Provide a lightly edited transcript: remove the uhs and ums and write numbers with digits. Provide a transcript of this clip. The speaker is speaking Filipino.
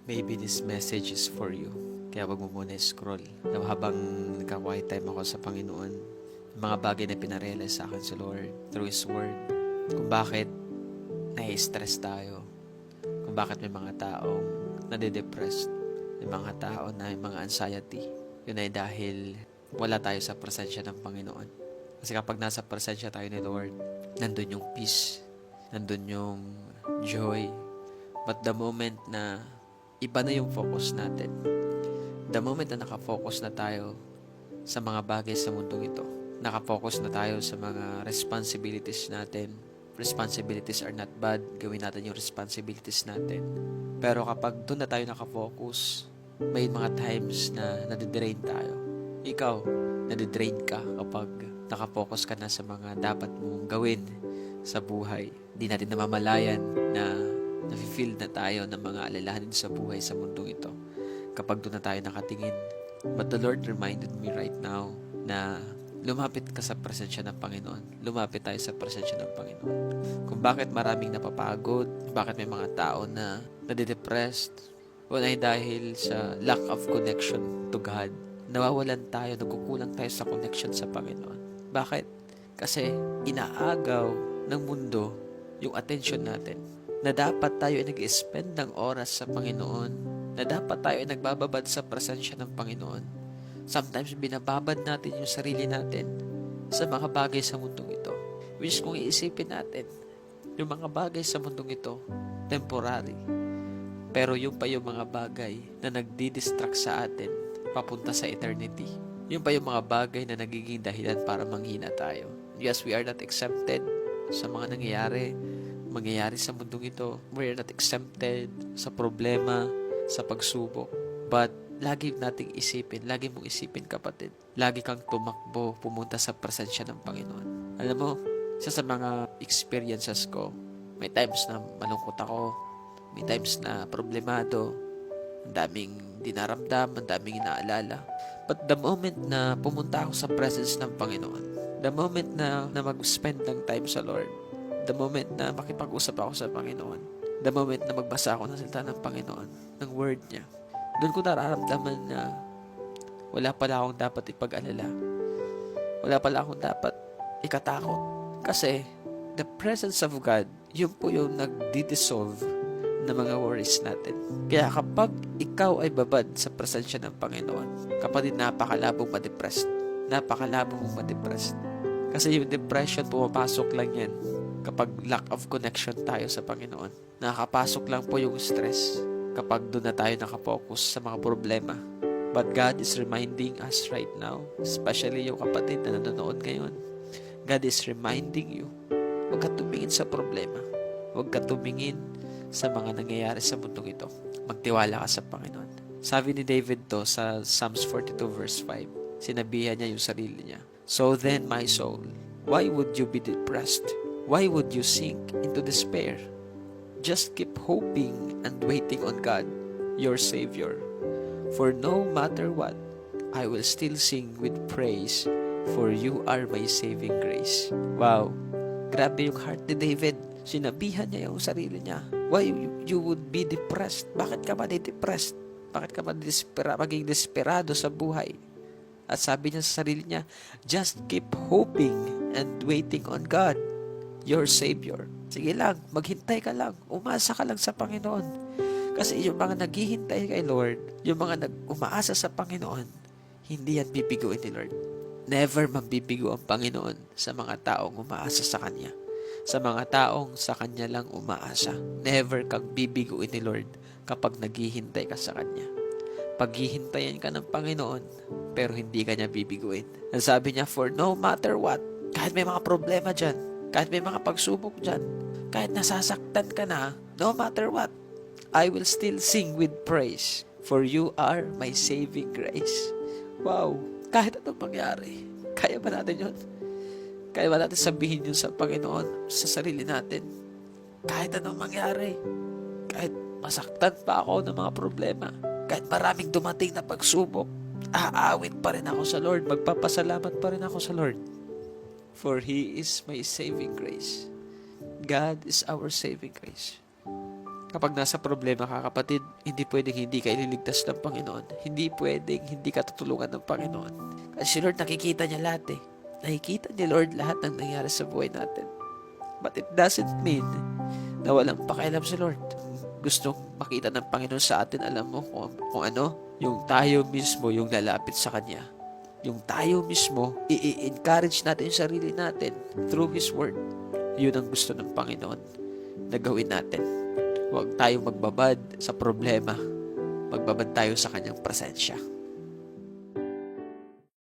Maybe this message is for you. Kaya wag mo muna scroll. Habang nagka-quiet time ako sa Panginoon, yung mga bagay na pinarealize sa akin sa Lord through His Word. Kung bakit nai-stress tayo. Kung bakit may mga taong nade-depressed. May mga tao na may mga anxiety. Yun ay dahil wala tayo sa presensya ng Panginoon. Kasi kapag nasa presensya tayo ni Lord, nandun yung peace. Nandun yung joy. But the moment na iba na yung focus natin, the moment na nakafocus na tayo sa mga bagay sa mundong ito, nakafocus na tayo sa mga responsibilities natin. Responsibilities are not bad. Gawin natin yung responsibilities natin. Pero kapag doon na tayo nakafocus, may mga times na nadidrain tayo. Ikaw, nadidrain ka kapag nakafocus ka na sa mga dapat mong gawin sa buhay. Di natin namamalayan na nafe-feel na tayo ng mga alalahanin sa buhay sa mundong ito kapag doon na tayo nakatingin. But the Lord reminded me right now na lumapit ka sa presensya ng Panginoon. Lumapit tayo sa presensya ng Panginoon. Kung bakit maraming napapagod, bakit may mga tao na nade-depressed, ay dahil sa lack of connection to God. Nawawalan tayo, nagkukulang tayo sa connection sa Panginoon. Bakit? Kasi inaagaw ng mundo yung attention natin. Na dapat tayo ay nag-spend ng oras sa Panginoon. Na dapat tayo ay nagbababad sa presensya ng Panginoon. Sometimes binababad natin yung sarili natin sa mga bagay sa mundong ito. Which kung iisipin natin, yung mga bagay sa mundong ito, temporary. Pero yung pa yung mga bagay na nagdi-distract sa atin papunta sa eternity. Yung pa yung mga bagay na nagiging dahilan para manghina tayo. Yes, we are not exempted sa mga mangyayari sa mundong ito. We are not exempted sa problema, sa pagsubok. But lagi nating isipin, lagi mong isipin kapatid, lagi kang tumakbo, pumunta sa presensya ng Panginoon. Alam mo, isa sa mga experiences ko, may times na malungkot ako, may times na problemado, ang daming dinaramdam, ang daming inaalala. But the moment na pumunta ako sa presence ng Panginoon, the moment na mag-spend ng time sa Lord, the moment na makipag-usap ako sa Panginoon, the moment na magbasa ako ng salita ng Panginoon, ng word niya, doon ko nararamdaman na wala pala akong dapat ipag-alala. Wala pala akong dapat ikatakot. Kasi the presence of God, yun po yung nagdi-dissolve ng mga worries natin. Kaya kapag ikaw ay babad sa presensya ng Panginoon, kapatid, napakalabong ma-depressed. Napakalabong ma-depressed. Kasi yung depression, pumapasok lang yan kapag lack of connection tayo sa Panginoon. Nakakapasok lang po yung stress kapag doon na tayo nakafocus sa mga problema. But God is reminding us right now, especially yung kapatid na nanonood ngayon, God is reminding you, huwag ka tumingin sa problema. Huwag ka tumingin sa mga nangyayari sa mundong ito. Magtiwala ka sa Panginoon. Sabi ni David to sa Psalms 42 verse 5, sinabihan niya yung sarili niya. So then, my soul, why would you be depressed? Why would you sink into despair? Just keep hoping and waiting on God, your Savior. For no matter what, I will still sing with praise, for you are my saving grace. Wow! Grabe yung heart ni David. Sinabihan niya yung sarili niya. Why you would be depressed? Bakit ka ba depressed? Bakit ka ba maging desperado sa buhay? At sabi niya sa sarili niya, just keep hoping and waiting on God, your Savior. Sige lang, maghintay ka lang. Umasa ka lang sa Panginoon. Kasi yung mga naghihintay kay Lord, yung mga umaasa sa Panginoon, hindi yan bibiguin ni Lord. Never mabibigo ang Panginoon sa mga taong umaasa sa Kanya. Sa mga taong sa Kanya lang umaasa. Never kang bibiguin ni Lord kapag naghihintay ka sa Kanya. Paghihintayin ka ng Panginoon, pero hindi ka niya bibiguin. Ang sabi niya, for no matter what, kahit may mga problema dyan, kahit may mga pagsubok dyan, kahit nasasaktan ka na, no matter what, I will still sing with praise, for you are my saving grace. Wow! Kahit anong mangyari, kaya ba natin yun? Kaya ba natin sabihin yun sa Panginoon, sa sarili natin? Kahit anong mangyari, kahit masaktan pa ako ng mga problema, kahit maraming dumating na pagsubok, aawit pa rin ako sa Lord, magpapasalamat pa rin ako sa Lord. For He is my saving grace. God is our saving grace. Kapag nasa problema ka, kapatid, hindi pwedeng hindi ka ililigtas ng Panginoon. Hindi pwedeng hindi ka tutulungan ng Panginoon. Kasi si Lord, nakikita niya lahat eh. Nakikita ni Lord lahat ng nangyari sa buhay natin. But it doesn't mean na walang pakialam si Lord. Gustong makita ng Panginoon sa atin, alam mo kung ano? Yung tayo mismo yung lalapit sa Kanya. Yung tayo mismo, i-encourage natin yung sarili natin through His Word. Yun ang gusto ng Panginoon na gawin natin. Huwag tayo magbabad sa problema. Magbabad tayo sa Kanyang presensya.